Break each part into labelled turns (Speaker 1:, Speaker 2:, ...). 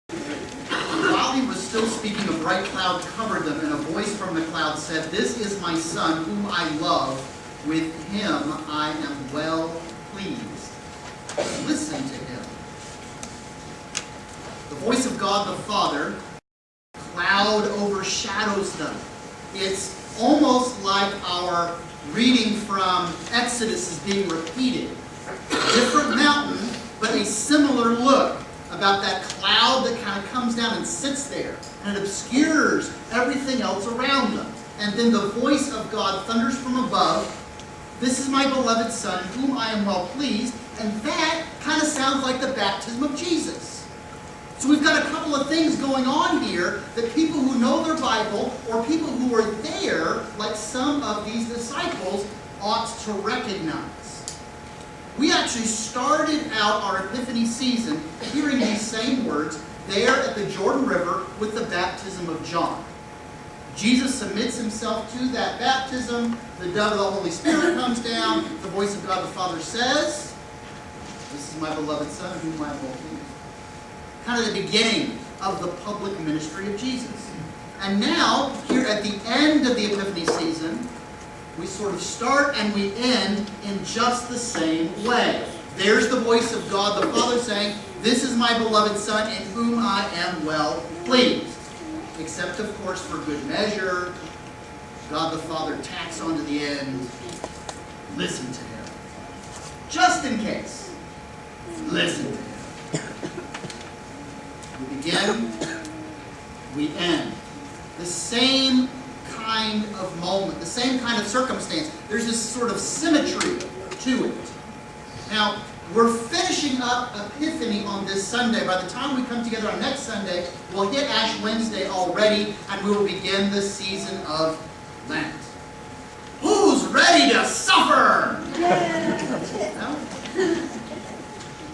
Speaker 1: While he was still speaking, a bright cloud covered them, and a voice from the cloud said, "This is my Son, whom I love. With him I am well pleased. Listen to him." The voice of God the Father, cloud overshadows them. It's almost like our reading from Exodus is being repeated. Different mountain, but a similar look about that cloud that kind of comes down and sits there, and it obscures everything else around them. And then the voice of God thunders from above, "This is my beloved Son, in whom I am well pleased." And that kind of sounds like the baptism of Jesus. So we've got a couple of things going on here that people who know their Bible, or people who were there, like some of these disciples, ought to recognize. We actually started out our Epiphany season hearing these same words there at the Jordan River with the baptism of John. Jesus submits himself to that baptism. The dove of the Holy Spirit comes down. The voice of God the Father says, "This is my beloved Son, in whom I am well pleased." Kind of the beginning of the public ministry of Jesus. And now, here at the end of the Epiphany season, we sort of start and we end in just the same way. There's the voice of God the Father saying, "This is my beloved Son, in whom I am well pleased." Except, of course, for good measure, God the Father tacks onto the end, "Listen to him." Just in case. Listen to him. We begin, we end. The same kind of moment, the same kind of circumstance. There's this sort of symmetry to it. Now, we're finishing up Epiphany on this Sunday. By the time we come together on next Sunday, we'll hit Ash Wednesday already, and we will begin the season of Lent. Who's ready to suffer? No?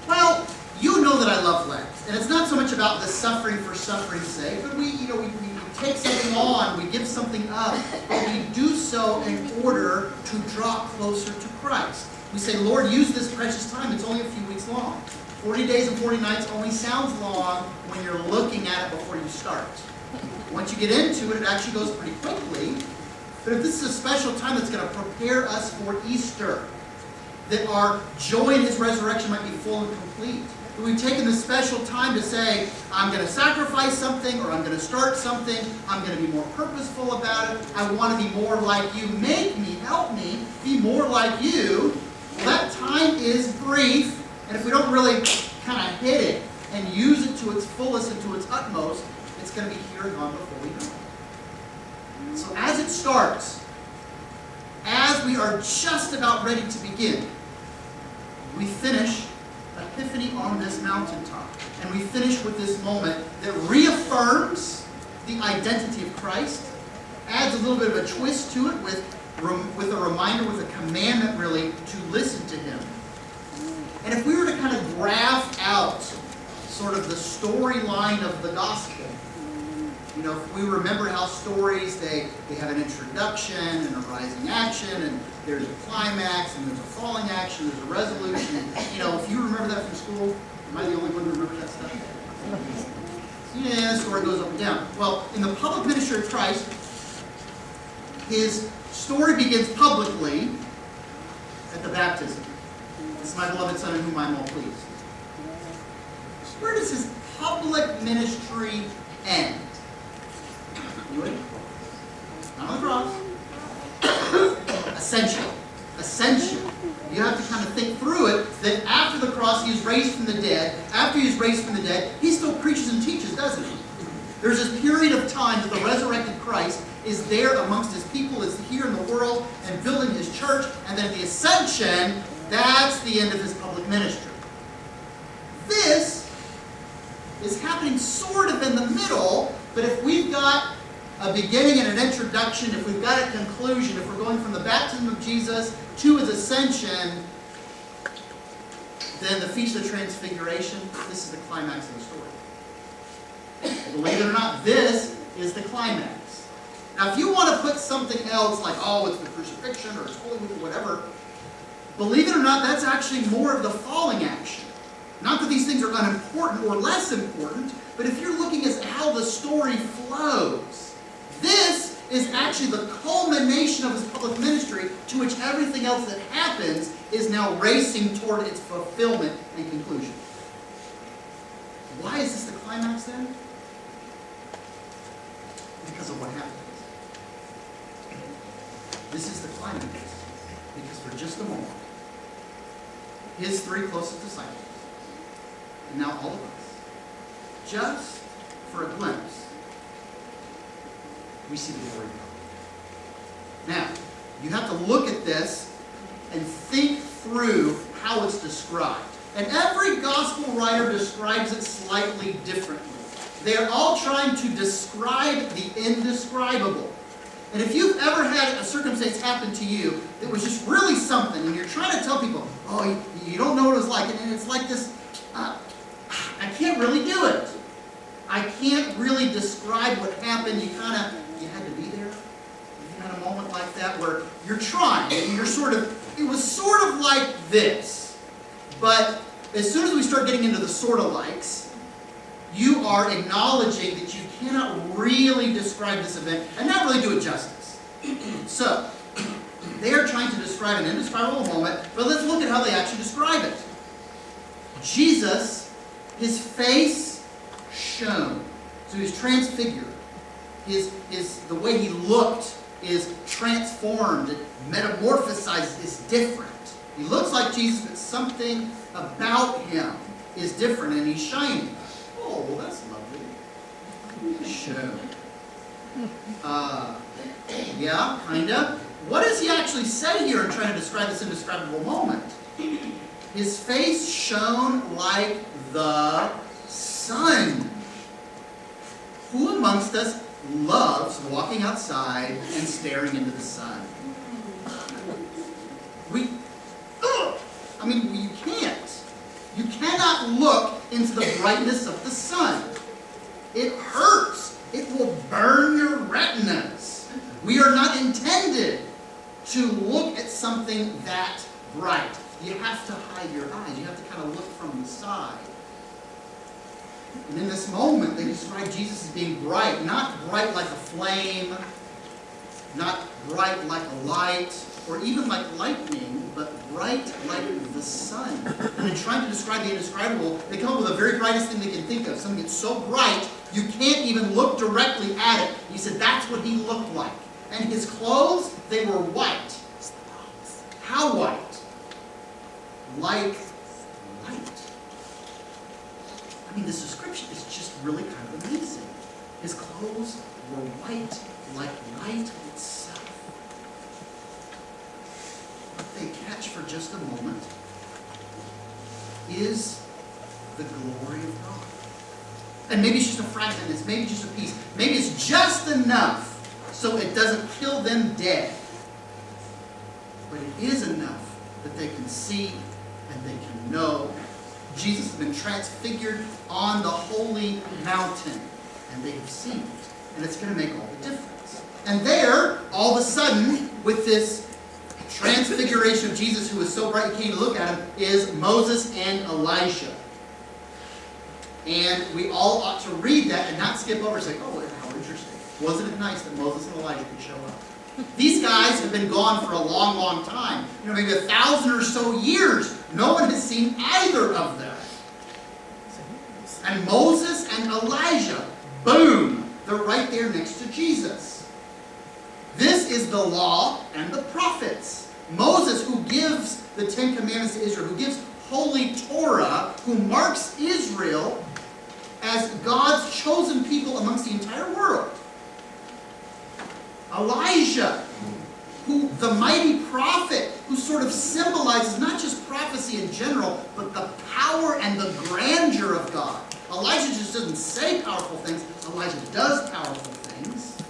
Speaker 1: Well, you know that I love Lent. And it's not so much about the suffering for suffering's sake, but we take something on, we give something up, and we do so in order to draw closer to Christ. We say, "Lord, use this precious time. It's only a few weeks long." 40 days and 40 nights only sounds long when you're looking at it before you start. Once you get into it, it actually goes pretty quickly. But if this is a special time that's going to prepare us for Easter, that our joy in his resurrection might be full and complete, that we've taken this special time to say, "I'm going to sacrifice something," or "I'm going to start something. I'm going to be more purposeful about it. I want to be more like you. Make me, help me be more like you." Well, that time is brief, and if we don't really kind of hit it and use it to its fullest and to its utmost, it's going to be here and gone before we know it. So as it starts, as we are just about ready to begin, we finish Epiphany on this mountaintop. And we finish with this moment that reaffirms the identity of Christ, adds a little bit of a twist to it with a reminder, with a commandment really, to listen to him. And if we were to kind of graph out sort of the storyline of the gospel, if we remember how stories, they have an introduction and a rising action, and there's a climax, and there's a falling action, there's a resolution. If you remember that from school, am I the only one who remembers that stuff? Yeah, the story goes up and down. Well, in the public ministry of Christ, his story begins publicly at the baptism. "This is my beloved Son, in whom I am well pleased." Where does his public ministry end? Anybody? Not on the cross. Ascension. Ascension. You have to kind of think through it, that after the cross, he is raised from the dead. After he is raised from the dead, he still preaches and teaches, doesn't he? There's this period of time that the resurrected Christ is there amongst his people, is here in the world, and building his church. And then the ascension, that's the end of his public ministry. This is happening sort of in the middle, but if we've got a beginning and an introduction, if we've got a conclusion, if we're going from the baptism of Jesus to his ascension, then the Feast of Transfiguration, this is the climax of the story. Believe it or not, this is the climax. Now, if you want to put something else like, "Oh, it's the crucifixion," or "it's Holy Week," or whatever, believe it or not, that's actually more of the falling action. Not that these things are unimportant or less important, but if you're story flows. This is actually the culmination of his public ministry, to which everything else that happens is now racing toward its fulfillment and conclusion. Why is this the climax then? Because of what happens. This is the climax. Because for just a moment, his three closest disciples, and now all of us, just for a glimpse, we see the glory of God. Now, you have to look at this and think through how it's described. And every gospel writer describes it slightly differently. They're all trying to describe the indescribable. And if you've ever had a circumstance happen to you that was just really something, and you're trying to tell people, oh, you don't know what it was like, and it's like this, I can't really do it. I can't really describe what happened. You had to be there. You had a moment like that where you're trying, and it was sort of like this. But as soon as we start getting into the sort of likes, you are acknowledging that you cannot really describe this event and not really do it justice. So, they are trying to describe an indescribable moment, but let's look at how they actually describe it. Jesus, his face shone. So he was transfigured. The way he looked is transformed, metamorphosized, is different. He looks like Jesus, but something about him is different, and he's shining. Oh, well, that's lovely. Shone. Yeah, kind of. What does he actually say here in trying to describe this indescribable moment? His face shone like the sun. Who amongst us loves walking outside and staring into the sun? You can't. You cannot look into the brightness of the sun. It hurts. It will burn your retinas. We are not intended to look at something that bright. You have to hide your eyes. You have to kind of look from the side. And in this moment, they describe Jesus as being bright, not bright like a flame, not bright like a light, or even like lightning, but bright like the sun. And in trying to describe the indescribable, they come up with the very brightest thing they can think of, something that's so bright, you can't even look directly at it. He said that's what he looked like. And his clothes, they were white. How white? Like light. This description is just really kind of amazing. His clothes were white like light itself. What they catch for just a moment is the glory of God. And maybe it's just a fragment, it's maybe just a piece. Maybe it's just enough so it doesn't kill them dead. But it is enough that they can see and they can know Jesus has been transfigured on the holy mountain. And they have seen it. And it's going to make all the difference. And there, all of a sudden, with this transfiguration of Jesus, who was so bright you can't even look at him, is Moses and Elijah. And we all ought to read that and not skip over and say, oh, how interesting. Wasn't it nice that Moses and Elijah could show up? These guys have been gone for a long, long time. Maybe 1,000 or so years. No one has seen either of them. And Moses and Elijah, boom, they're right there next to Jesus. This is the law and the prophets. Moses, who gives the Ten Commandments to Israel, who gives Holy Torah, who marks Israel as God's chosen people amongst the entire world. Elijah, who the mighty prophet, who sort of symbolizes not just prophecy in general, but the power and the grandeur of God. Elijah just doesn't say powerful things. Elijah does powerful things.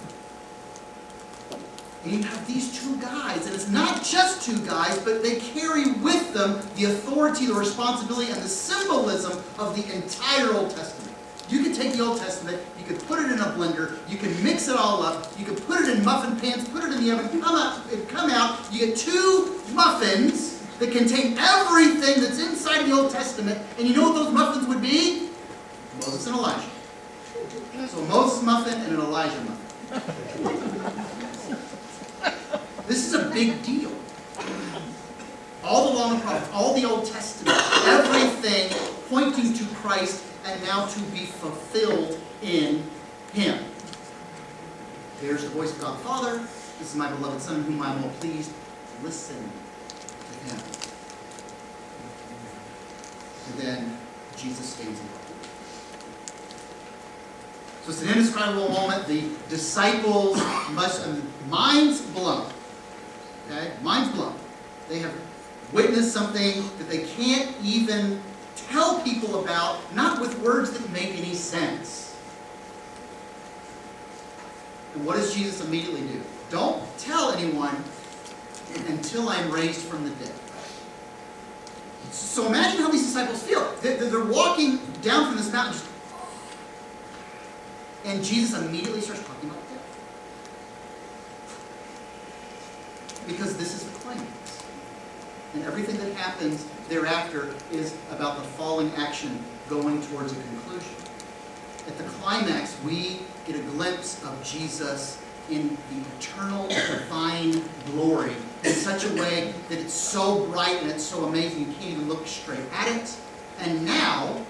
Speaker 1: And you have these two guys, and it's not just two guys, but they carry with them the authority, the responsibility, and the symbolism of the entire Old Testament. You could take the Old Testament, you could put it in a blender, you could mix it all up, you could put it in muffin pans, put it in the oven, come out, you get two muffins that contain everything that's inside of the Old Testament, and you know what those muffins would be? Moses and Elijah. So a Moses muffin and an Elijah muffin. This is a big deal. All the law and the prophets, all the Old Testament, everything pointing to Christ and now to be fulfilled in Him. Here's the voice of God the Father. This is my beloved Son, in whom I am well pleased. Listen to Him. And then Jesus stands in. So it's an indescribable moment. The disciples must, minds blown. Okay? Minds blown. They have witnessed something that they can't even tell people about, not with words that make any sense. And what does Jesus immediately do? Don't tell anyone until I'm raised from the dead. So imagine how these disciples feel. They're walking down from this mountain, and Jesus immediately starts talking about death. Because this is the climax. And everything that happens thereafter is about the falling action going towards a conclusion. At the climax, we get a glimpse of Jesus in the eternal, divine glory in such a way that it's so bright and it's so amazing you can't even look straight at it. And now,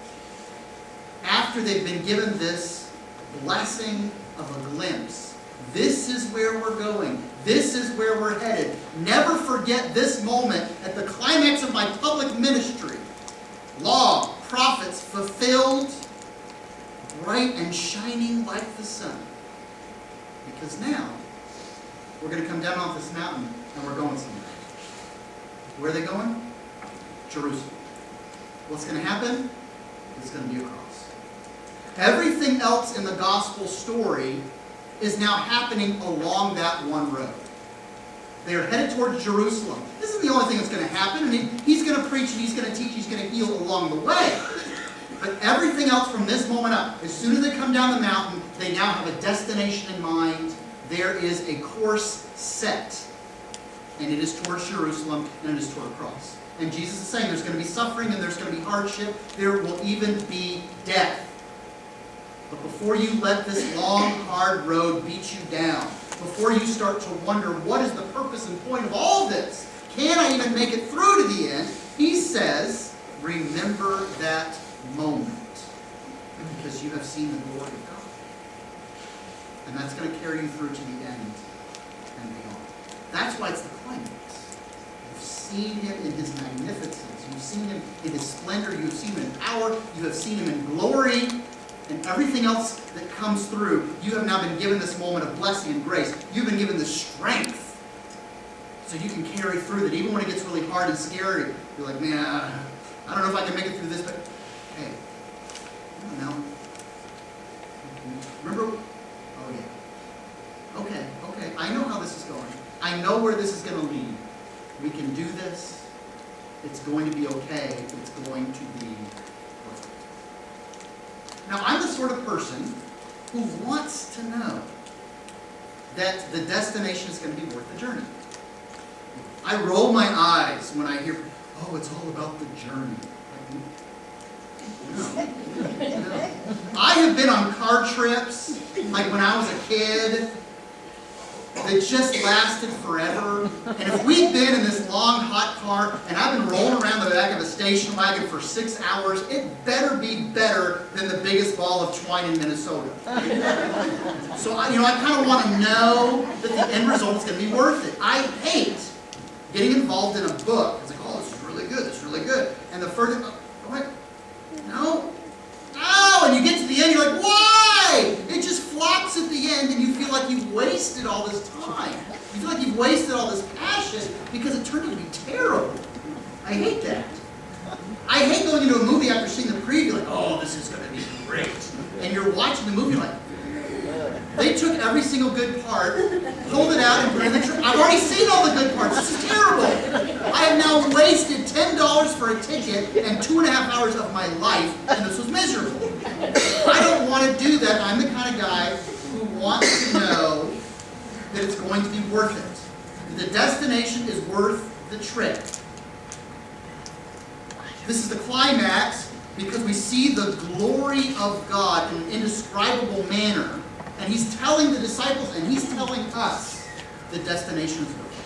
Speaker 1: after they've been given this blessing of a glimpse, this is where we're going. This is where we're headed. Never forget this moment at the climax of my public ministry. Law, prophets fulfilled, bright and shining like the sun. Because now, we're going to come down off this mountain and we're going somewhere. Where are they going? Jerusalem. What's going to happen? It's going to be a cross. Everything else in the gospel story is now happening along that one road. They are headed towards Jerusalem. This is the only thing that's going to happen. I mean, he's going to preach and he's going to teach, he's going to heal along the way. But everything else from this moment up, as soon as they come down the mountain, they now have a destination in mind. There is a course set. And it is towards Jerusalem and it is toward a cross. And Jesus is saying there's going to be suffering and there's going to be hardship. There will even be death. But before you let this long, hard road beat you down, before you start to wonder what is the purpose and point of all this, can I even make it through to the end? He says, remember that moment. Because you have seen the glory of God. And that's going to carry you through to the end and beyond. That's why it's the climax. You've seen Him in His magnificence. You've seen Him in His splendor. You've seen Him in power. You have seen Him in glory. And everything else that comes through, you have now been given this moment of blessing and grace. You've been given the strength so you can carry through that. Even when it gets really hard and scary, you're like, man, I don't know if I can make it through this, but hey, I don't know. Remember? Oh, yeah. Okay. I know how this is going. I know where this is going to lead. We can do this. It's going to be okay. It's going to be perfect. Now, I'm the sort of person who wants to know that the destination is going to be worth the journey. I roll my eyes when I hear, oh, it's all about the journey. No. I have been on car trips, like when I was a kid, that just lasted forever. And if we'd been in this long, hot car, and I've been rolling around the back of a station wagon for 6 hours, it better be better than the biggest ball of twine in Minnesota. So, I kind of want to know that the end result is going to be worth it. I hate getting involved in a book. It's like, oh, this is really good. And the further, what? No. And you get to the end, you're like, why? It just flops at the end, and you feel like you've wasted all this time. You feel like you've wasted all this passion because it turned out to be terrible. I hate that. I hate going into a movie after seeing the preview, like, oh, this is going to be great. And you're watching the movie like, they took every single good part, pulled it out, and put it in the trailer. I've already seen all the good parts. This is terrible. I have now wasted $10 for a ticket and 2.5 hours of my life, and this was miserable. I don't want to do that. I'm the kind of guy who wants to know that it's going to be worth it. The destination is worth the trip. This is the climax. because we see the glory of God in an indescribable manner. And he's telling the disciples, and he's telling us, the destination is worth it.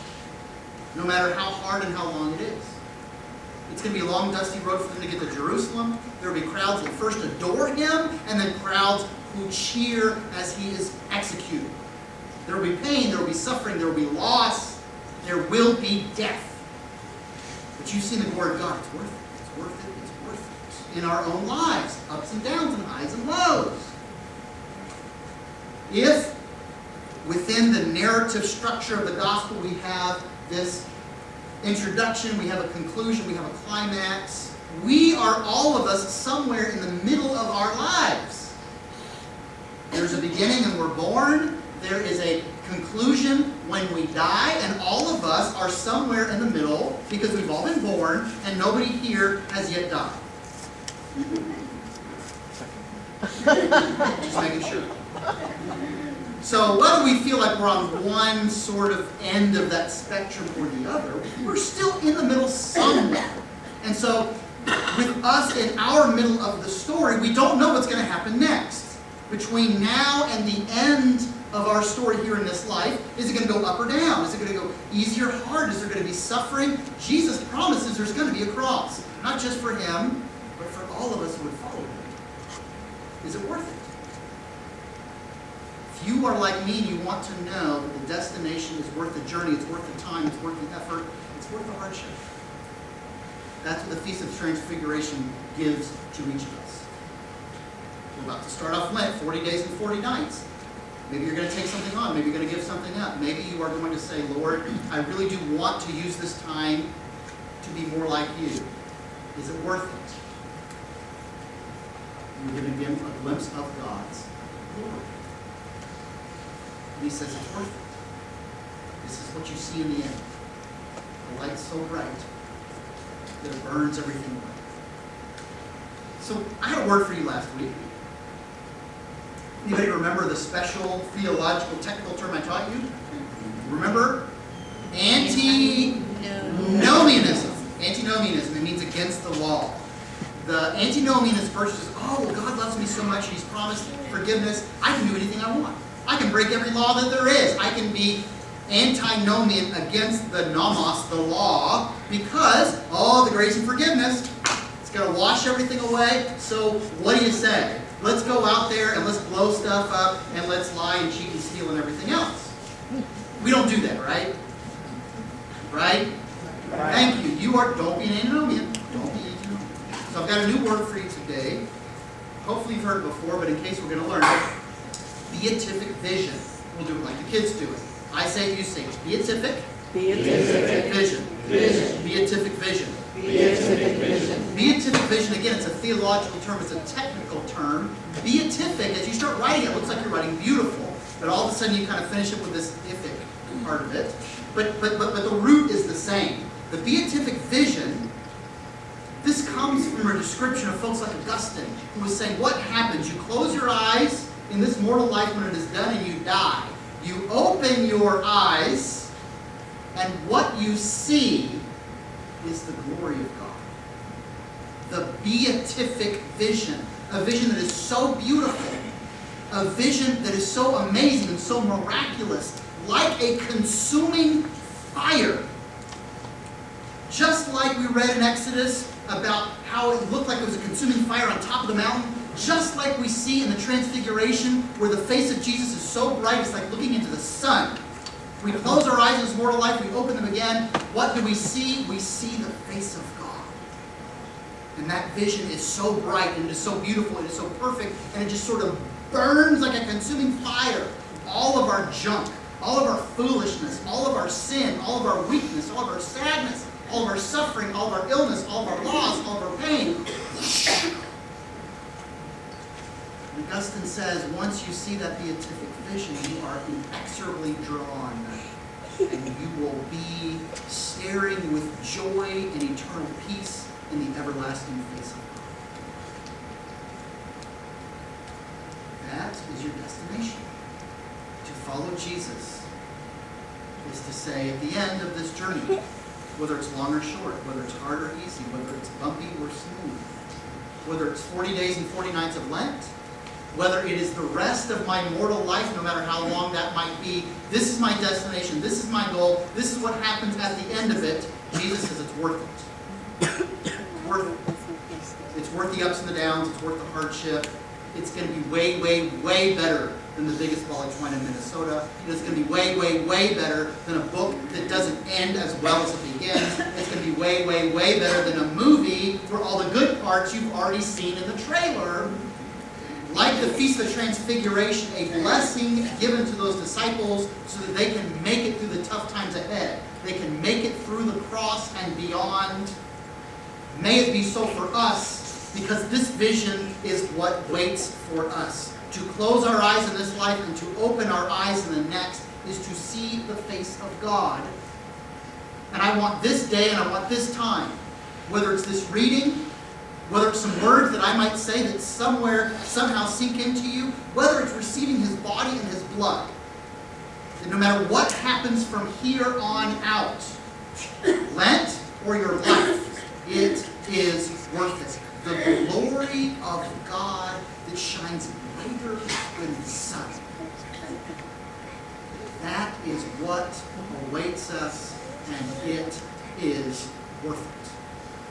Speaker 1: No matter how hard and how long it is. It's going to be a long, dusty road for them to get to Jerusalem. There will be crowds that first adore him, and then crowds who cheer as he is executed. There will be pain, there will be suffering, there will be loss, there will be death. But you've seen the glory of God. It's worth it. It's worth it. It's worth it. In our own lives, ups and downs and highs and lows. If within the narrative structure of the gospel we have this introduction, we have a conclusion, we have a climax, we are all of us somewhere in the middle of our lives. There's a beginning and we're born. There is a conclusion when we die, and all of us are somewhere in the middle because we've all been born and nobody here has yet died. Just making sure. So whether we feel like we're on one sort of end of that spectrum or the other, we're still in the middle somewhere. And so with us in our middle of the story, we don't know what's going to happen next. Between now and the end of our story here in this life, is it going to go up or down? Is it going to go easy or hard? Is there going to be suffering? Jesus promises there's going to be a cross. Not just for him, but for all of us who would follow him. Is it worth it? If you are like me and you want to know that the destination is worth the journey, it's worth the time, it's worth the effort, it's worth the hardship. That's what the Feast of Transfiguration gives to each of us. We're about to start off Lent, 40 days and 40 nights. Maybe you're going to take something on. Maybe you're going to give something up. Maybe you are going to say, Lord, I really do want to use this time to be more like you. Is it worth it? You're going to give a glimpse of God's glory. And he says it's worth it. This is what you see in the end. The light's so bright that it burns everything away. So I had a word for you last week. Anybody remember the special theological technical term I taught you? Remember? Antinomianism. Antinomianism. It means against the law. The antinomianist person says, oh, well, God loves me so much and he's promised forgiveness. I can do anything I want. I can break every law that there is. I can be antinomian against the nomos, the law, because, the grace and forgiveness, it's going to wash everything away. So what do you say? Let's go out there and let's blow stuff up and let's lie and cheat and steal and everything else. We don't do that, right? Right? Thank you. Don't be an antinomian. Don't be an antinomian. So I've got a new word for you today. Hopefully you've heard it before, but in case we're going to learn it. Beatific vision. We'll do it like the kids do it. I say it, you say it. Beatific. Beatific vision. Beatific vision. Beatific vision. Beatific vision, again, it's a theological term, it's a technical term. Beatific, as you start writing it, looks like you're writing beautiful, but all of a sudden you kind of finish it with this ific part of it. But the root is the same. The beatific vision, this comes from a description of folks like Augustine, who was saying, what happens? You close your eyes in this mortal life when it is done and you die. You open your eyes, and what you see is the glory of God. The beatific vision. A vision that is so beautiful. A vision that is so amazing and so miraculous. Like a consuming fire. Just like we read in Exodus about how it looked like it was a consuming fire on top of the mountain. Just like we see in the Transfiguration where the face of Jesus is so bright it's like looking into the sun. We close our eyes in this mortal life, we open them again. What do we see? We see the face of God. And that vision is so bright and it is so beautiful and it is so perfect and it just sort of burns like a consuming fire. All of our junk, all of our foolishness, all of our sin, all of our weakness, all of our sadness, all of our suffering, all of our illness, all of our loss, all of our pain. Augustine says, once you see that beatific vision, you are inexorably drawn, and you will be staring with joy and eternal peace in the everlasting face of God. That is your destination. To follow Jesus is to say, at the end of this journey, whether it's long or short, whether it's hard or easy, whether it's bumpy or smooth, whether it's 40 days and 40 nights of Lent, whether it is the rest of my mortal life, no matter how long that might be, this is my destination, this is my goal, this is what happens at the end of it, Jesus says it's worth it. It's worth it. It's worth the ups and the downs, it's worth the hardship. It's going to be way, way, way better than the biggest ball of twine in Minnesota. It's going to be way, way, way better than a book that doesn't end as well as it begins. It's going to be way, way, way better than a movie where all the good parts you've already seen in the trailer. Like the Feast of Transfiguration, a blessing given to those disciples so that they can make it through the tough times ahead. They can make it through the cross and beyond. May it be so for us, because this vision is what waits for us. To close our eyes in this life and to open our eyes in the next is to see the face of God. And I want this day and I want this time, whether it's this reading, whether it's some words that I might say that somewhere, somehow sink into you, whether it's receiving His body and His blood, that no matter what happens from here on out, Lent or your life, it is worth it. The glory of God that shines brighter than the sun. That is what awaits us, and it is worth it.